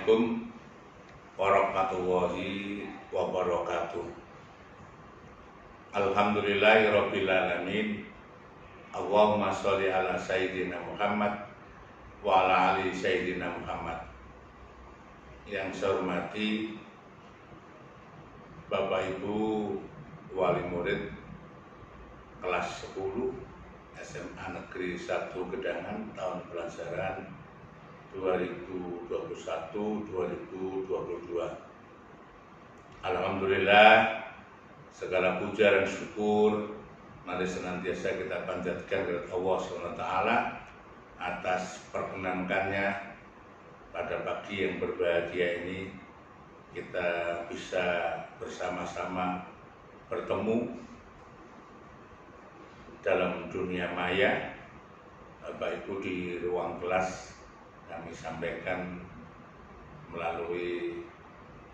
Assalamualaikum warahmatullahi wabarakatuh. Alhamdulillahirabbil alamin. Allahumma sholli ala sayyidina Muhammad wa ala ali sayyidina Muhammad. Yang saya hormati Bapak Ibu wali murid kelas 10 SMA Negeri 1 Gedangan tahun pelajaran 2021-2022. Alhamdulillah, segala puja dan syukur mari senantiasa kita panjatkan kepada Allah SWT atas perkenankannya pada pagi yang berbahagia ini kita bisa bersama-sama bertemu dalam dunia maya. Bapak Ibu di ruang kelas kami sampaikan melalui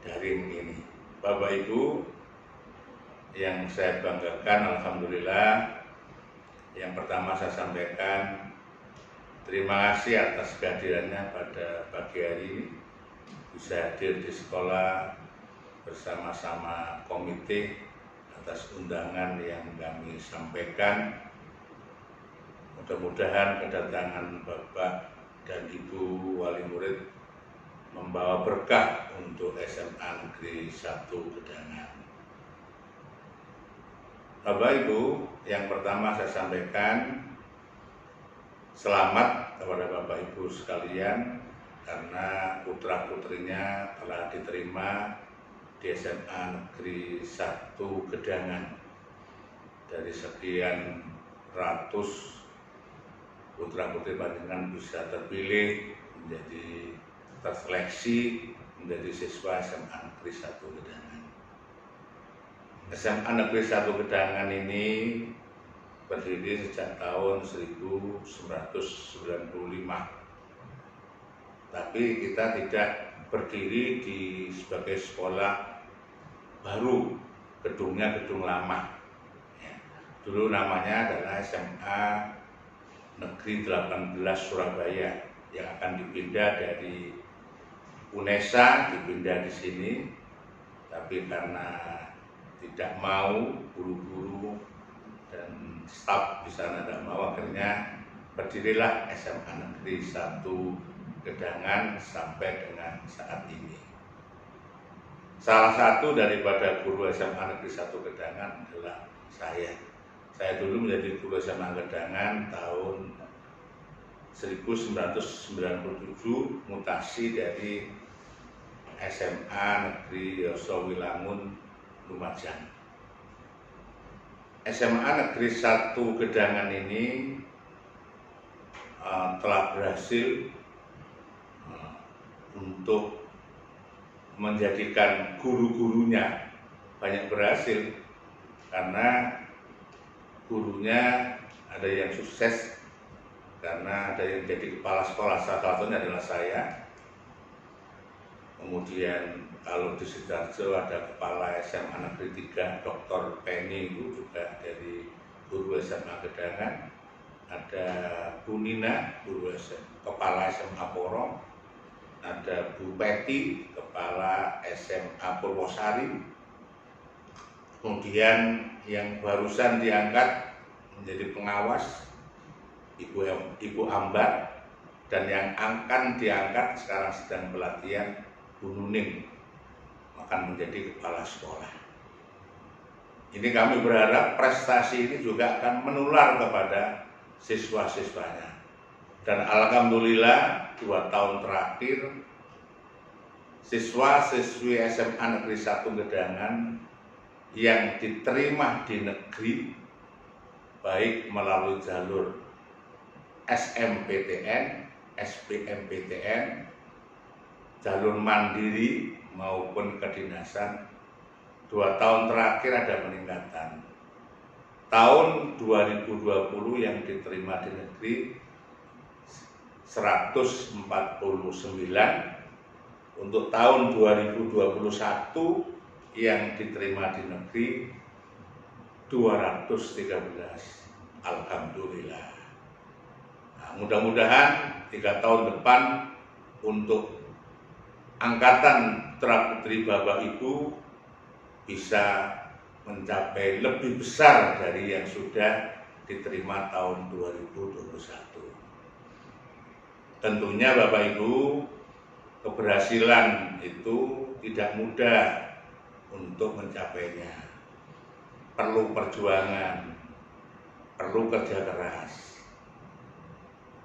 daring ini. Bapak Ibu yang saya banggakan, alhamdulillah, yang pertama saya sampaikan terima kasih atas kehadirannya pada pagi hari ini, bisa hadir di sekolah bersama-sama komite atas undangan yang kami sampaikan. Mudah-mudahan kedatangan Bapak dan Ibu wali murid membawa berkah untuk SMA Negeri 1 Gedangan. Bapak Ibu, yang pertama saya sampaikan selamat kepada Bapak Ibu sekalian karena putra-putrinya telah diterima di SMA Negeri 1 Gedangan. Dari sekian ratus putra-putri panjenengan bisa terpilih menjadi terseleksi menjadi siswa SMA Negeri 1 Gedangan. SMA Negeri 1 Gedangan ini berdiri sejak tahun 1995. Tapi kita tidak berdiri sebagai sekolah baru, gedungnya gedung lama. Dulu namanya adalah SMA Negeri 18 Surabaya yang akan dipindah dari UNESA, dipindah di sini. Tapi karena tidak mau, guru-guru dan staf di sana tidak mau, akhirnya berdirilah SMA Negeri 1 Gedangan sampai dengan saat ini. Salah satu daripada guru SMA Negeri 1 Gedangan adalah saya. Saya dulu menjadi guru SMA Gedangan tahun 1997, mutasi dari SMA Negeri Yosowilangun Lumajang. SMA Negeri 1 Gedangan ini telah berhasil untuk menjadikan guru-gurunya banyak berhasil, karena gurunya ada yang sukses karena ada yang jadi kepala sekolah, salah satunya adalah saya. Kemudian kalau di Sidoarjo ada kepala SMA Negeri 3 Dr. Penny, itu juga dari guru SMA Gedangan. Ada Bu Nina, guru kepala SMA Porong. Ada Bu Peti, kepala SMA Purwosari. Kemudian yang barusan diangkat menjadi pengawas Ibu Ambar, dan yang akan diangkat sekarang sedang pelatihan Bu Nuning akan menjadi kepala sekolah. Ini kami berharap prestasi ini juga akan menular kepada siswa-siswanya. Dan alhamdulillah 2 tahun terakhir siswa-siswi SMA Negeri 1 Gedangan yang diterima di negeri, baik melalui jalur SMPTN, SBMPTN, jalur mandiri maupun kedinasan, 2 tahun terakhir ada peningkatan. Tahun 2020 yang diterima di negeri 149, untuk tahun 2021 yang diterima di negeri 213. Alhamdulillah. Nah, mudah-mudahan 3 tahun depan untuk angkatan putra-putri Bapak Ibu bisa mencapai lebih besar dari yang sudah diterima tahun 2021. Tentunya Bapak Ibu, keberhasilan itu tidak mudah untuk mencapainya. Perlu perjuangan, perlu kerja keras.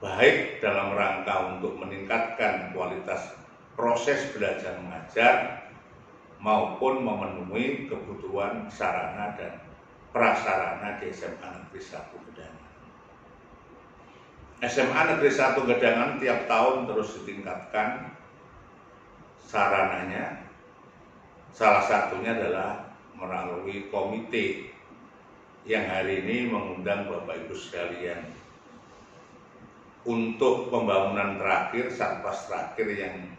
Baik dalam rangka untuk meningkatkan kualitas proses belajar mengajar maupun memenuhi kebutuhan sarana dan prasarana di SMA Negeri 1 Gedangan. SMA Negeri 1 Gedangan tiap tahun terus ditingkatkan sarananya. Salah satunya adalah melalui komite yang hari ini mengundang Bapak Ibu sekalian untuk pembangunan terakhir, satpas terakhir yang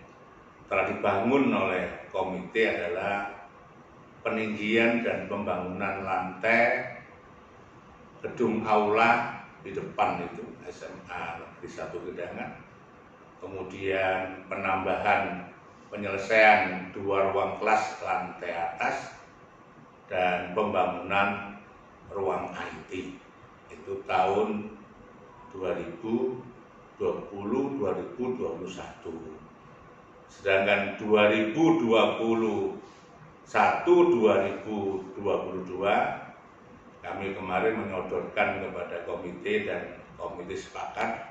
telah dibangun oleh komite adalah peninggian dan pembangunan lantai gedung aula di depan itu SMA Negeri 1 Gedangan, kemudian penambahan penyelesaian 2 ruang kelas lantai atas dan pembangunan ruang IT itu tahun 2020-2021. Sedangkan 2021-2022 kami kemarin menyodorkan kepada komite dan komite sepakat,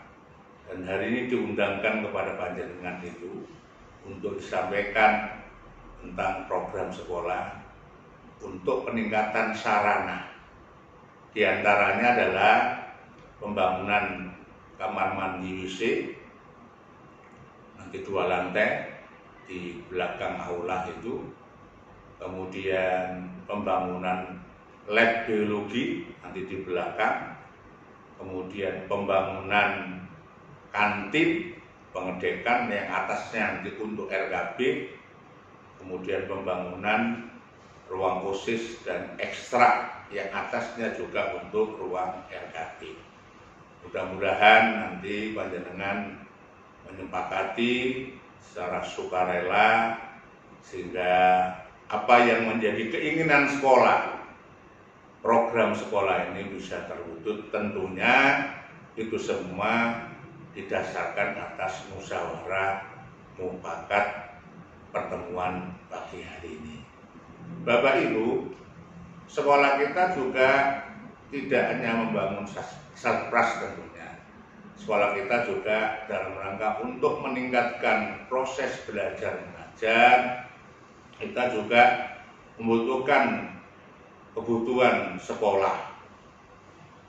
dan hari ini diundangkan kepada panjenengan itu untuk disampaikan tentang program sekolah untuk peningkatan sarana. Di antaranya adalah pembangunan kamar mandi WC, nanti 2 lantai di belakang aula itu, kemudian pembangunan lab biologi nanti di belakang, kemudian pembangunan kantin pengedekan yang atasnya nanti untuk RKB, kemudian pembangunan ruang OSIS dan ekstra yang atasnya juga untuk ruang RKB. Mudah-mudahan nanti panjenengan menyepakati secara sukarela sehingga apa yang menjadi keinginan sekolah, program sekolah ini bisa terwujud. Tentunya itu semua didasarkan atas musyawarah mufakat pertemuan pagi hari ini. Bapak Ibu, sekolah kita juga tidak hanya membangun satpras tentunya. Sekolah kita juga dalam rangka untuk meningkatkan proses belajar mengajar, kita juga membutuhkan kebutuhan sekolah,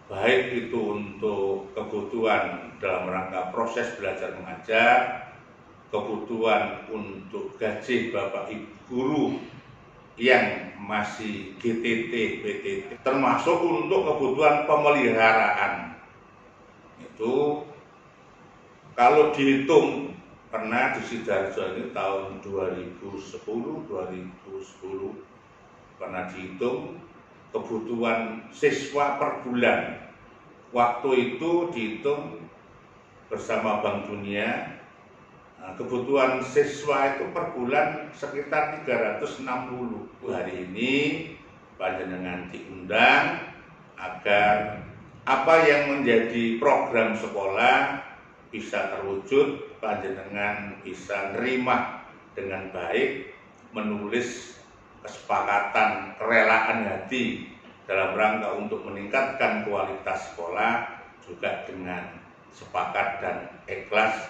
baik itu untuk kebutuhan dalam rangka proses belajar mengajar, kebutuhan untuk gaji Bapak Ibu guru yang masih GTT, BTT, termasuk untuk kebutuhan pemeliharaan. Itu kalau dihitung, pernah di Sidoarjo ini tahun 2010 pernah dihitung kebutuhan siswa per bulan. Waktu itu dihitung bersama Bank Dunia, kebutuhan siswa itu per bulan sekitar 360. Hari ini panjenengan diundang agar apa yang menjadi program sekolah bisa terwujud, panjenengan bisa nerima dengan baik, menulis kesepakatan kerelaan hati dalam rangka untuk meningkatkan kualitas sekolah juga dengan sepakat dan ikhlas.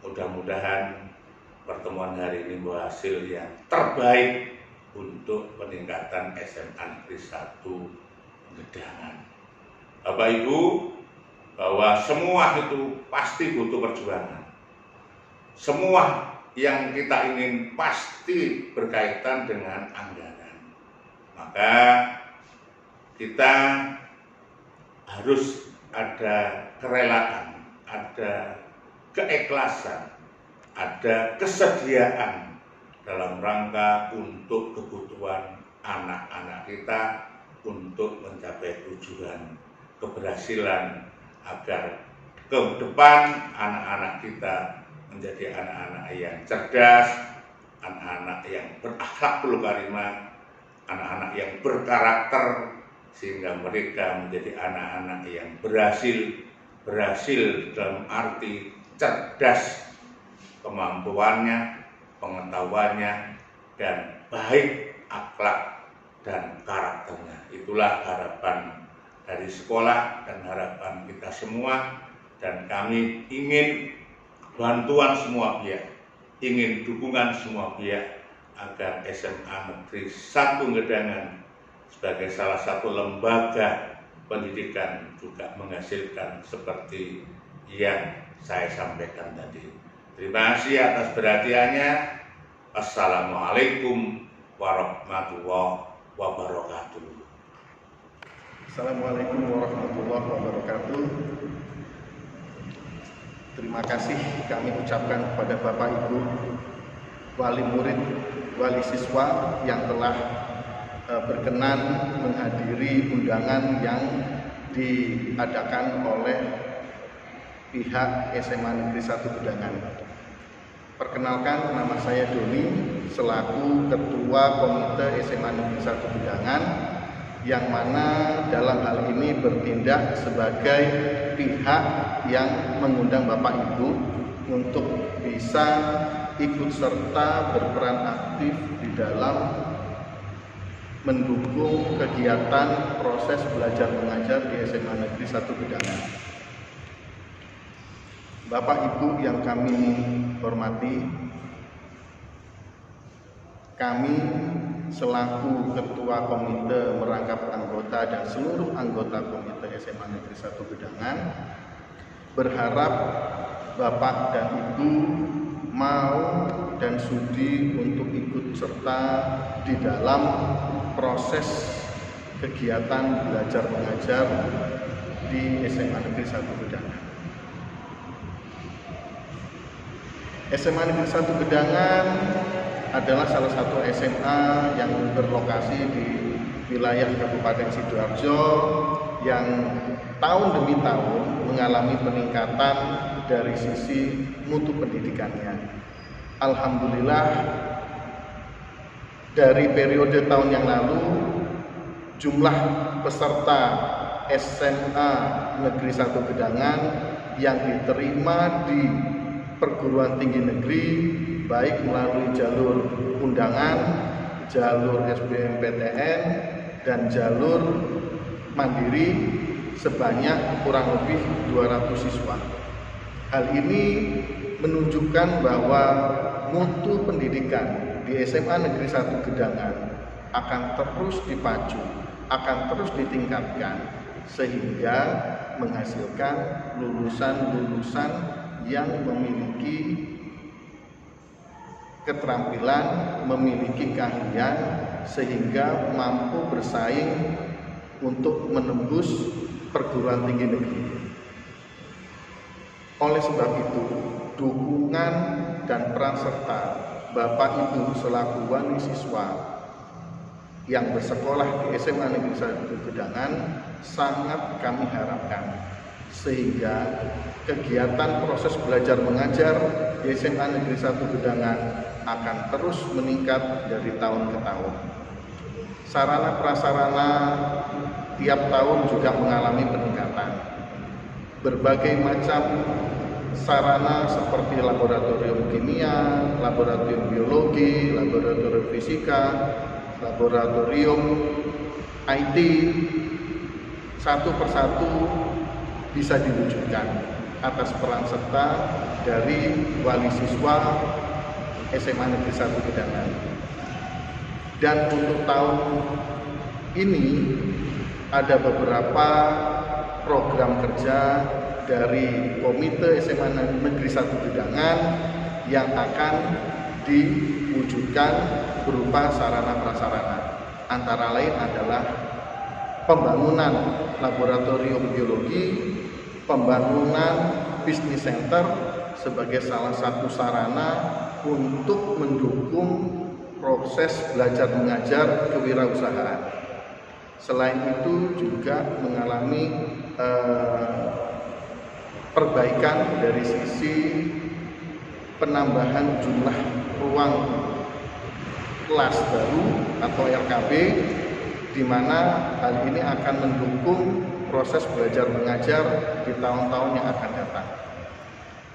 Mudah-mudahan pertemuan hari ini berhasil yang terbaik untuk peningkatan SMA Negeri 1 Gedangan. Bapak Ibu, bahwa semua itu pasti butuh perjuangan. Semua yang kita ingin pasti berkaitan dengan anggaran. Maka kita harus ada kerelaan, ada keikhlasan, ada kesediaan dalam rangka untuk kebutuhan anak-anak kita untuk mencapai tujuan keberhasilan agar ke depan anak-anak kita menjadi anak-anak yang cerdas, anak-anak yang berakhlakul karimah, anak-anak yang berkarakter, sehingga mereka menjadi anak-anak yang berhasil dalam arti cerdas kemampuannya, pengetahuannya, dan baik akhlak dan karakternya. Itulah harapan dari sekolah dan harapan kita semua, dan kami ingin bantuan semua pihak, ingin dukungan semua pihak agar SMA Negeri 1 Gedangan sebagai salah satu lembaga pendidikan juga menghasilkan seperti yang saya sampaikan tadi. Terima kasih atas perhatiannya. Assalamualaikum warahmatullahi wabarakatuh. Assalamualaikum warahmatullahi wabarakatuh. Terima kasih kami ucapkan kepada Bapak Ibu, wali murid, wali siswa yang telah berkenan menghadiri undangan yang diadakan oleh pihak SMA Negeri 1 Gedangan. Perkenalkan, nama saya Doni selaku Ketua Komite SMA Negeri 1 Gedangan, yang mana dalam hal ini bertindak sebagai pihak yang mengundang Bapak Ibu untuk bisa ikut serta berperan aktif di dalam mendukung kegiatan proses belajar mengajar di SMA Negeri 1 Gedangan. Bapak Ibu yang kami hormati, kami selaku Ketua Komite merangkap anggota dan seluruh anggota Komite SMA Negeri 1 Gedangan berharap Bapak dan Ibu mau dan sudi untuk ikut serta di dalam proses kegiatan belajar mengajar di SMA Negeri 1 Gedangan. SMA Negeri 1 Gedangan adalah salah satu SMA yang berlokasi di wilayah Kabupaten Sidoarjo yang tahun demi tahun mengalami peningkatan dari sisi mutu pendidikannya. Alhamdulillah, dari periode tahun yang lalu jumlah peserta SMA Negeri 1 Gedangan yang diterima di perguruan tinggi negeri baik melalui jalur undangan, jalur SBMPTN, dan jalur mandiri sebanyak kurang lebih 200 siswa. Hal ini menunjukkan bahwa mutu pendidikan di SMA Negeri 1 Gedangan akan terus dipacu, akan terus ditingkatkan sehingga menghasilkan lulusan-lulusan yang memiliki keterampilan, memiliki keahlian sehingga mampu bersaing untuk menembus perguruan tinggi negeri. Oleh sebab itu, dukungan dan peran serta Bapak Ibu selaku wali siswa yang bersekolah di SMA Negeri 1 Gedangan sangat kami harapkan, sehingga kegiatan proses belajar mengajar di SMA Negeri 1 Gedangan akan terus meningkat dari tahun ke tahun. Sarana prasarana tiap tahun juga mengalami peningkatan. Berbagai macam sarana seperti laboratorium kimia, laboratorium biologi, laboratorium fisika, laboratorium IT, satu persatu bisa diwujudkan atas peran serta dari wali siswa SMA Negeri 1 Gedangan. Dan untuk tahun ini ada beberapa program kerja dari Komite SMA Negeri 1 Gedangan yang akan diwujudkan berupa sarana prasarana. Antara lain adalah pembangunan laboratorium biologi, pembangunan bisnis center sebagai salah satu sarana untuk mendukung proses belajar mengajar kewirausahaan. Selain itu juga mengalami perbaikan dari sisi penambahan jumlah ruang kelas baru atau RKB, di mana hal ini akan mendukung proses belajar mengajar di tahun-tahun yang akan datang.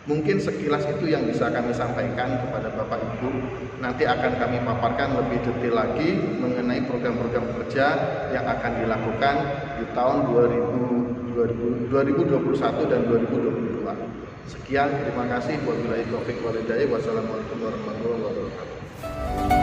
Mungkin sekilas itu yang bisa kami sampaikan kepada Bapak Ibu. Nanti akan kami paparkan lebih detail lagi mengenai program-program kerja yang akan dilakukan di tahun 2021 dan 2022. Sekian, terima kasih. Wabillahi taufiq wal hidayah. Wassalamualaikum warahmatullahi wabarakatuh.